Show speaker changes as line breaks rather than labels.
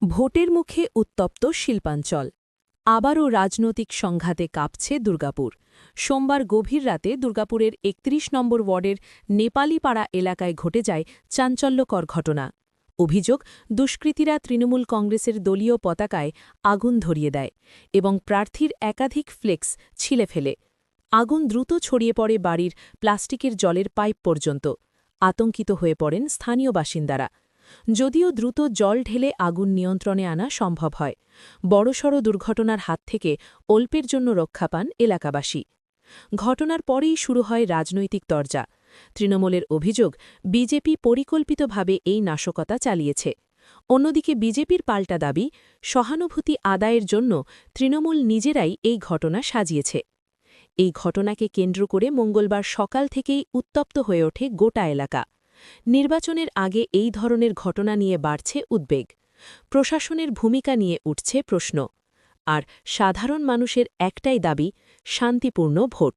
ভোটের মুখে উত্তপ্ত শিল্পাঞ্চল। আবারও রাজনৈতিক সংঘাতে কাঁপছে দুর্গাপুর। সোমবার গভীর রাতে দুর্গাপুরের ৩১ নম্বর ওয়ার্ডের নেপালিপাড়া এলাকায় ঘটে যায় চাঞ্চল্যকর ঘটনা। অভিযোগ, দুষ্কৃতীরা তৃণমূল কংগ্রেসের দলীয় পতাকায় আগুন ধরিয়ে দেয় এবং প্রার্থীর একাধিক ফ্লেক্স ছিলে ফেলে। আগুন দ্রুত ছড়িয়ে পড়ে বাড়ির প্লাস্টিকের জলের পাইপ পর্যন্ত। আতঙ্কিত হয়ে পড়েন স্থানীয় বাসিন্দারা। যদিও দ্রুত জল ঢেলে আগুন নিয়ন্ত্রণে আনা সম্ভব হয়, বড়সড় দুর্ঘটনার হাত থেকে অল্পের জন্য রক্ষা পান এলাকাবাসী। ঘটনার পরেই শুরু হয় রাজনৈতিক তরজা। তৃণমূলের অভিযোগ, বিজেপি পরিকল্পিতভাবে এই নাশকতা চালিয়েছে। অন্যদিকে বিজেপির পাল্টা দাবি, সহানুভূতি আদায়ের জন্য তৃণমূল নিজেরাই এই ঘটনা সাজিয়েছে। এই ঘটনাকে কেন্দ্র করে মঙ্গলবার সকাল থেকেই উত্তপ্ত হয়ে ওঠে গোটা এলাকা। নির্বাচনের আগে এই ধরনের ঘটনা নিয়ে বাড়ছে উদ্বেগ। প্রশাসনের ভূমিকা নিয়ে উঠছে প্রশ্ন। আর সাধারণ মানুষের একটাই দাবি, শান্তিপূর্ণ ভোট।